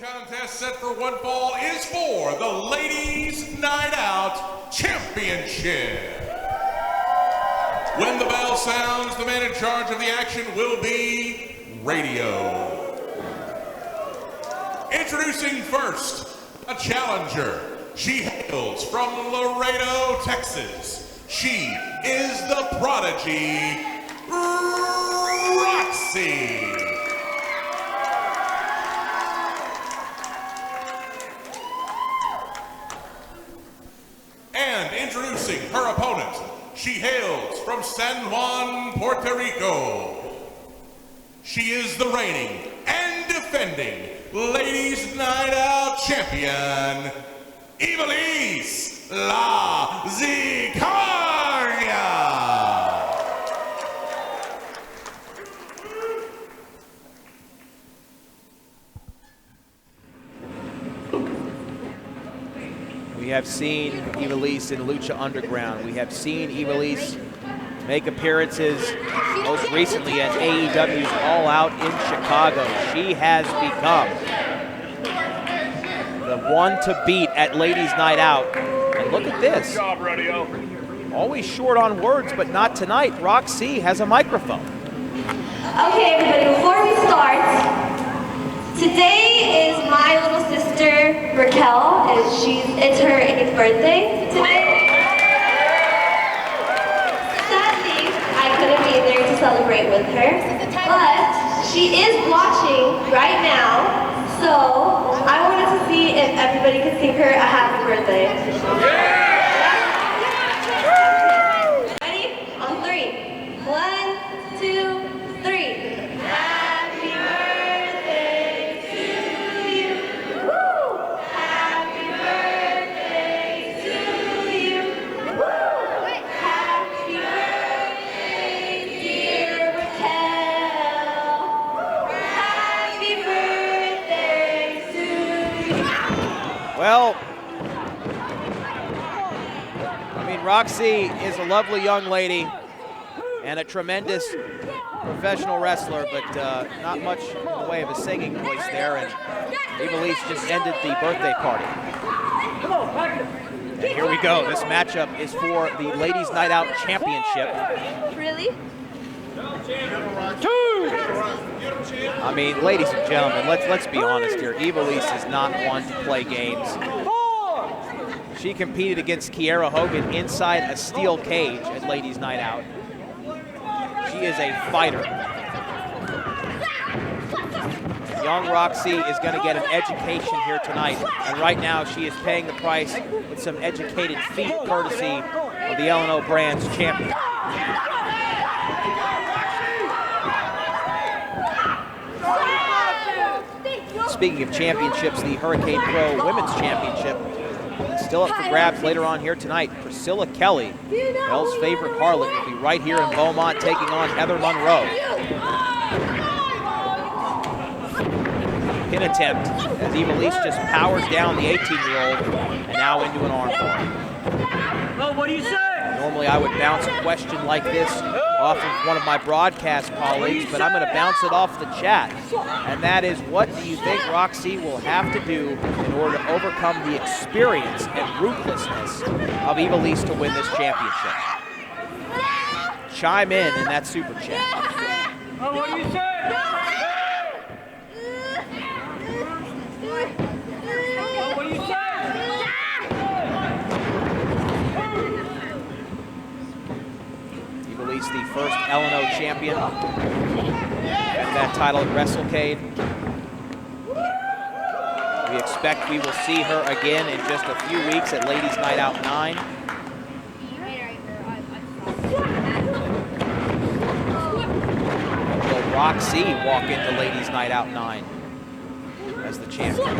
Contest set for one fall is for the Ladies Night Out Championship. When the bell sounds, the man in charge of the action will be Radio. Introducing first, a challenger. She hails from Laredo, Texas. She is the prodigy, Rok-C. And introducing her opponent, she hails from San Juan, Puerto Rico. She is the reigning and defending Ladies Night Out Champion, Ivelisse La Zicaria. We have seen Ivelisse in Lucha Underground. We have seen Ivelisse make appearances most recently at AEW's All Out in Chicago. She has become the one to beat at Ladies Night Out. And look at this. Good job, Radio. Always short on words, but not tonight. Rok-C has a microphone. Okay, everybody, before we start, today is my little sister, Raquel, and it's her 8th birthday today. Sadly, I couldn't be there to celebrate with her, but she is watching right now, so I wanted to see if everybody could sing her a happy birthday. Ready? On 3. 1, 2, 3. Happy birthday to you. Woo! Happy birthday to you. Woo! Happy birthday, dear Raquel. Happy birthday to you. Well, I mean, Rok-C is a lovely young lady and a tremendous professional wrestler, but not much in the way of a singing voice there, and Ivelisse just ended the birthday party. And here we go. This matchup is for the Ladies Night Out Championship. Really? I mean, ladies and gentlemen, let's be honest here. Ivelisse is not one to play games. She competed against Kiera Hogan inside a steel cage at Ladies Night Out. She is a fighter. Young Rok-C is going to get an education here tonight, and right now she is paying the price with some educated feet courtesy of the LNO brand's champion. Speaking of championships, the Hurricane Pro Women's Championship is still up for grabs later on here tonight. Priscilla Kelly, Belle's favorite harlot, will be right here in Beaumont taking on Heather Monroe. Pin attempt as Ivelisse just powers down the 18-year-old and now into an armbar. Well, what do you say? Normally I would bounce a question like this off of one of my broadcast colleagues, but I'm going to bounce it off the chat. And that is, what do you think Rok-C will have to do in order to overcome the experience and ruthlessness of Ivelisse to win this championship? Chime in that super chat. Well, what do you say? Well, what do you say? Ivelisse, the first LNO champion. Got that title at WrestleCade. We expect we will see her again in just a few weeks at Ladies Night Out 9. Will Rok-C walk into Ladies Night Out 9 as the champion?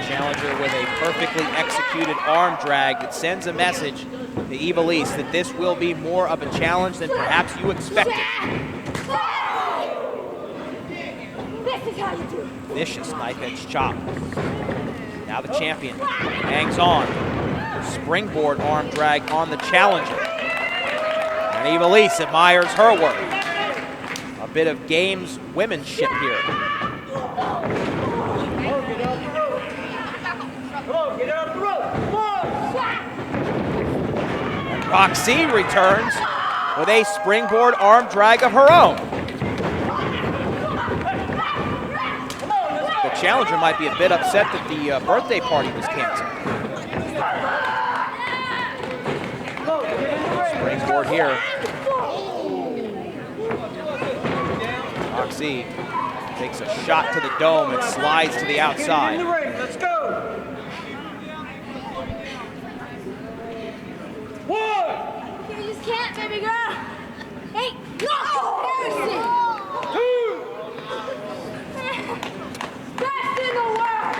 Challenger with a perfectly executed arm drag that sends a message to Ivelisse that this will be more of a challenge than perhaps you expected. Vicious knife-edge chop. Now the champion hangs on. Springboard arm drag on the challenger. And Ivelisse admires her work. A bit of gameswomanship here. And Rok-C returns with a springboard arm drag of her own. The challenger might be a bit upset that the birthday party was canceled. Springboard here. Rok-C takes a shot to the dome and slides to the outside. Let's go. You just can't, baby girl. Hey, no! Embarrassing. Best in the world.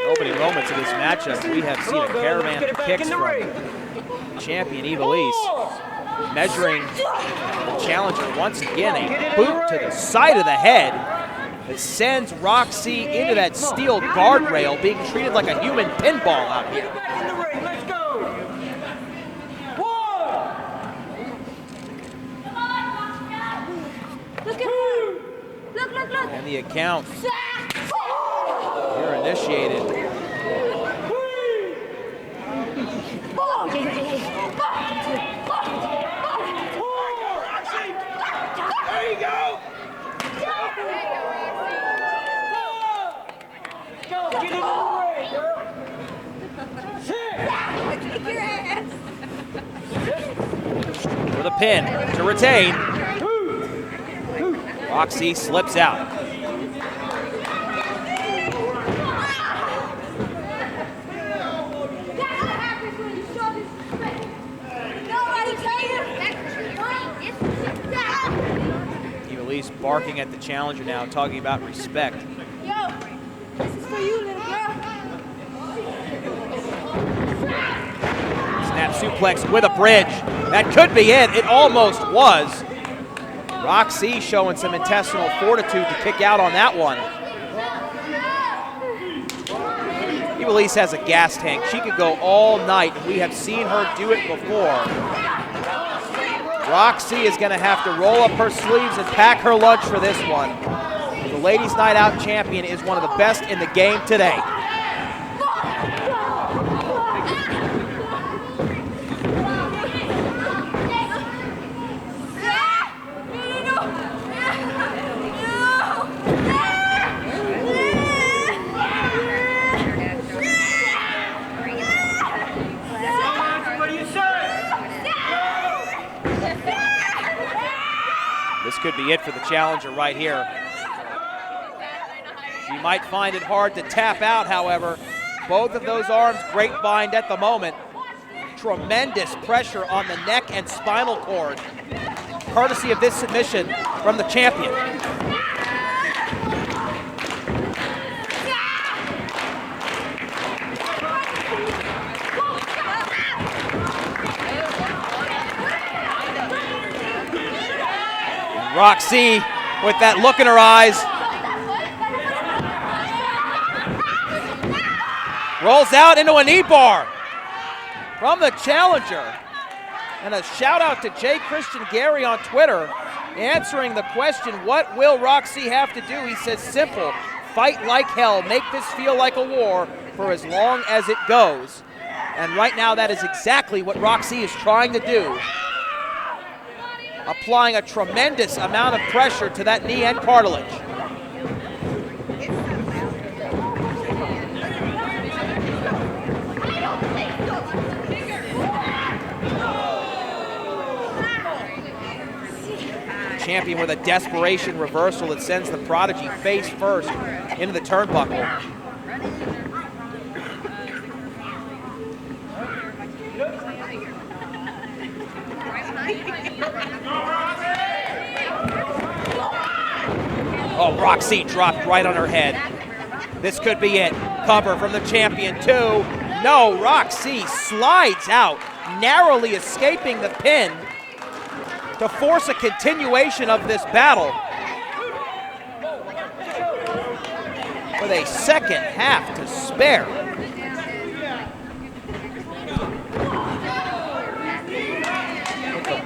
Opening moments of this matchup, we have seen a caravan of kicks from champion Ivelisse, measuring the challenger once again, a boot to the side of the head that sends Rok-C into that steel guardrail, being treated like a human pinball out here. Get back in the ring. Let's go. Look at her. Look, look, look. And the account here initiated. Oh, yeah, yeah, yeah. There you go. Go, get in the ring, girl. Kick your ass. For the pin to retain. Rok-C slips out. Ivelisse barking at the challenger now, talking about respect. Yo, this is for you, little girl. Snap suplex with a bridge. That could be it. It almost was. Rok-C showing some intestinal fortitude to kick out on that one. Ivelisse has a gas tank. She could go all night. We have seen her do it before. Rok-C is going to have to roll up her sleeves and pack her lunch for this one. The Ladies Night Out champion is one of the best in the game today. This could be it for the challenger right here. She might find it hard to tap out, however. Both of those arms grapevine at the moment. Tremendous pressure on the neck and spinal cord, courtesy of this submission from the champion. Rok-C with that look in her eyes. Rolls out into a knee bar from the challenger. And a shout out to J. Christian Gary on Twitter answering the question, what will Rok-C have to do? He says simple, fight like hell, make this feel like a war for as long as it goes. And right now that is exactly what Rok-C is trying to do. Applying a tremendous amount of pressure to that knee and cartilage. Champion with a desperation reversal that sends the Prodigy face first into the turnbuckle. Oh, Rok-C dropped right on her head. This could be it. Cover from the champion, too. No, Rok-C slides out, narrowly escaping the pin to force a continuation of this battle. With a second half to spare.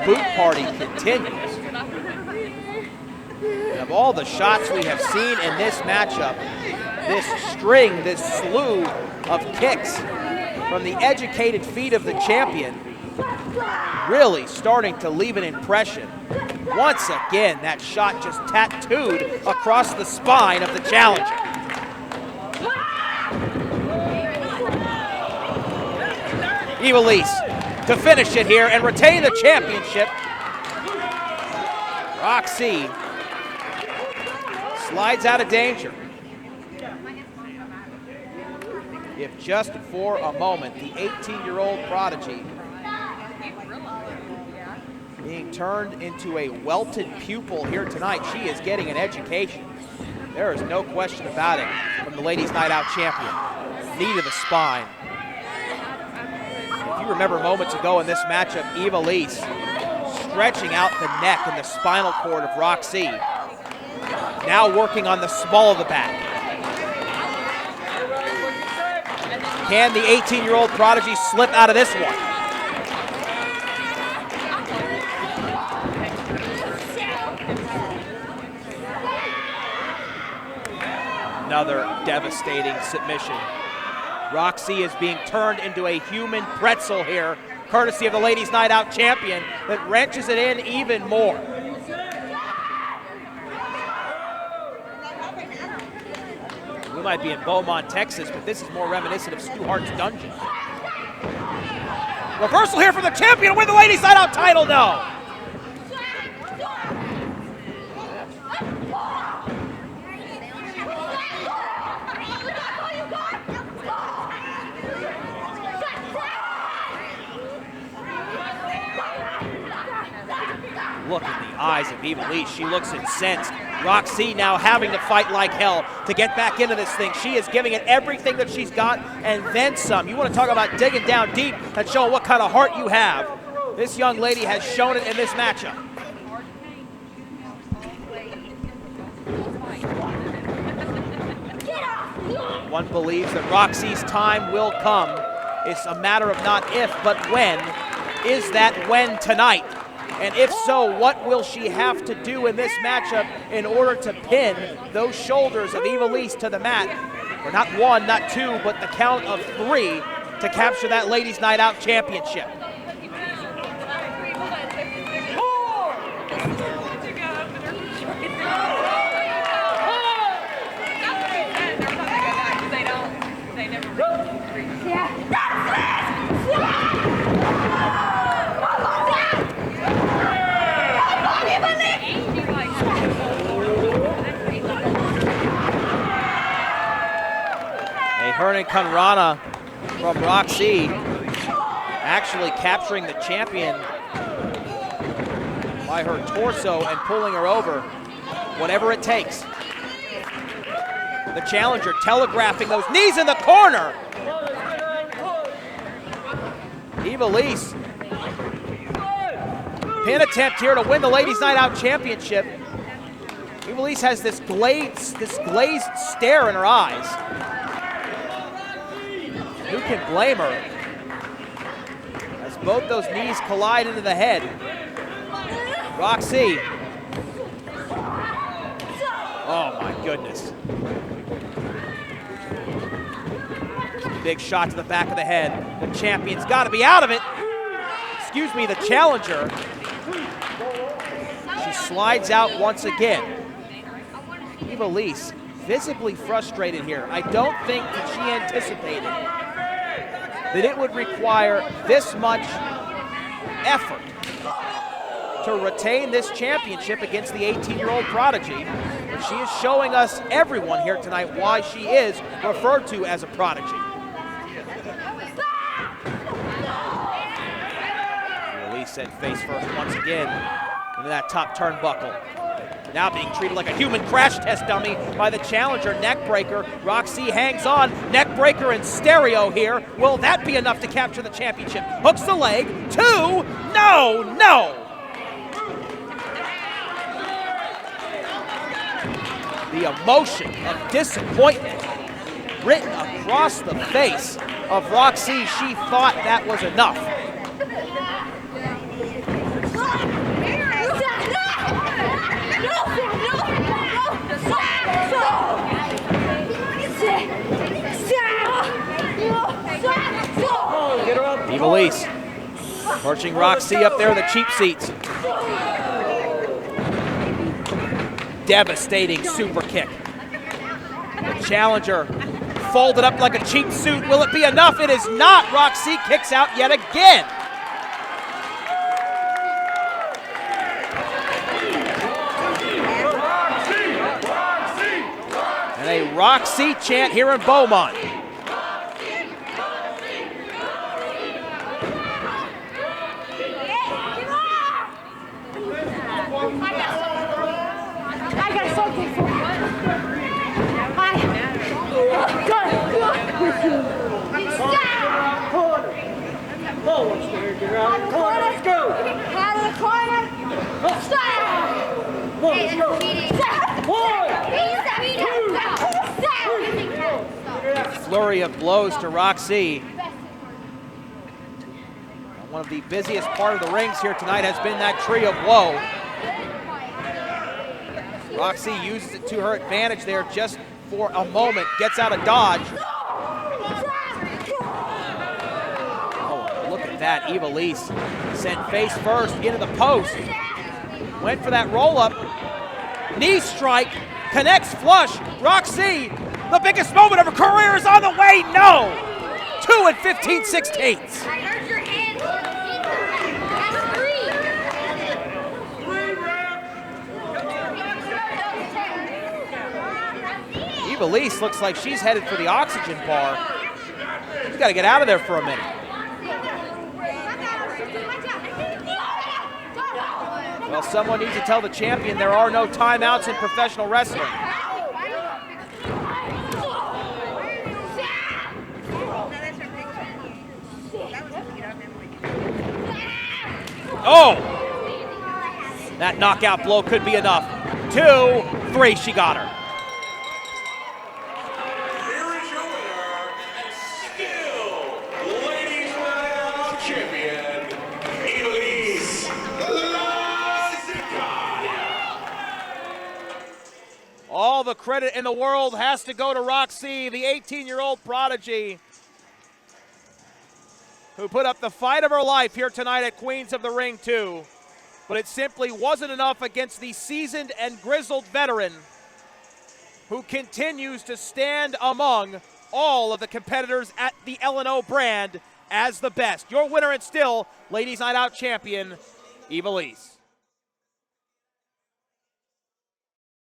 boot party continues. And of all the shots we have seen in this matchup, this string, this slew of kicks from the educated feet of the champion really starting to leave an impression. Once again, that shot just tattooed across the spine of the challenger. Ivelisse to finish it here and retain the championship. Rok-C slides out of danger. If just for a moment, the 18-year-old prodigy being turned into a welted pupil here tonight. She is getting an education. There is no question about it from the Ladies Night Out champion. Knee to the spine. If you remember moments ago in this matchup, Ivelisse stretching out the neck and the spinal cord of Rok-C. Now working on the small of the back. Can the 18-year-old prodigy slip out of this one? Another devastating submission. Rok-C is being turned into a human pretzel here, courtesy of the Ladies Night Out champion, that wrenches it in even more. We might be in Beaumont, Texas, but this is more reminiscent of Stu Hart's dungeon. Reversal here for the champion to win the Ladies Night Out title, no! Look in the eyes of Ivelisse. She looks incensed. Rok-C now having to fight like hell to get back into this thing. She is giving it everything that she's got and then some. You want to talk about digging down deep and showing what kind of heart you have. This young lady has shown it in this matchup. One believes that Rok-C's time will come. It's a matter of not if, but when. Is that when tonight? And if so, what will she have to do in this matchup in order to pin those shoulders of Ivelisse to the mat? For not one, not two, but the count of 3 to capture that Ladies Night Out championship. Hernan Kanrana from Rok-C actually capturing the champion by her torso and pulling her over, whatever it takes. The challenger telegraphing those knees in the corner. Ivelisse, pin attempt here to win the Ladies Night Out championship. Ivelisse has this glazed stare in her eyes. Who can blame her? As both those knees collide into the head. Rok-C. Oh my goodness. Big shot to the back of the head. The champion's got to be out of it. Excuse me, the challenger. She slides out once again. Ivelisse visibly frustrated here. I don't think that she anticipated that it would require this much effort to retain this championship against the 18-year-old prodigy. But she is showing us, everyone here tonight, why she is referred to as a prodigy. Ivelisse said face first once again into that top turnbuckle. Now being treated like a human crash test dummy by the challenger, neckbreaker. Rok-C hangs on, neckbreaker in stereo here. Will that be enough to capture the championship? Hooks the leg, 2, no! The emotion of disappointment written across the face of Rok-C. She thought that was enough. Ivelisse approaching Rok-C up there in the cheap seats. Devastating super kick. The challenger folded up like a cheap suit. Will it be enough? It is not. Rok-C kicks out yet again. And a Rok-C chant here in Beaumont. I got something for you. Let's go. Out of the corner. Stop. Let's go. Flurry of blows to Rok-C. One of the busiest part of the rings here tonight has been that tree of woe. Rok-C uses it to her advantage there just for a moment, gets out of dodge. Oh, look at that, Ivelisse sent face first into the post. Went for that roll-up. Knee strike, connects flush. Rok-C, the biggest moment of her career is on the way. No! 2 15/16. I heard your hands. That's 3. Ivelisse looks like she's headed for the oxygen bar. She's got to get out of there for a minute. Well, someone needs to tell the champion there are no timeouts in professional wrestling. Oh! That knockout blow could be enough. 2, 3, she got her. Here is your winner, and still Ladies Night Out Champion, Ivelisse. All the credit in the world has to go to Rok-C, the 18-year-old prodigy, who put up the fight of her life here tonight at Queens of the Ring 2. But it simply wasn't enough against the seasoned and grizzled veteran who continues to stand among all of the competitors at the LNO brand as the best. Your winner and still Ladies Night Out champion, Ivelisse.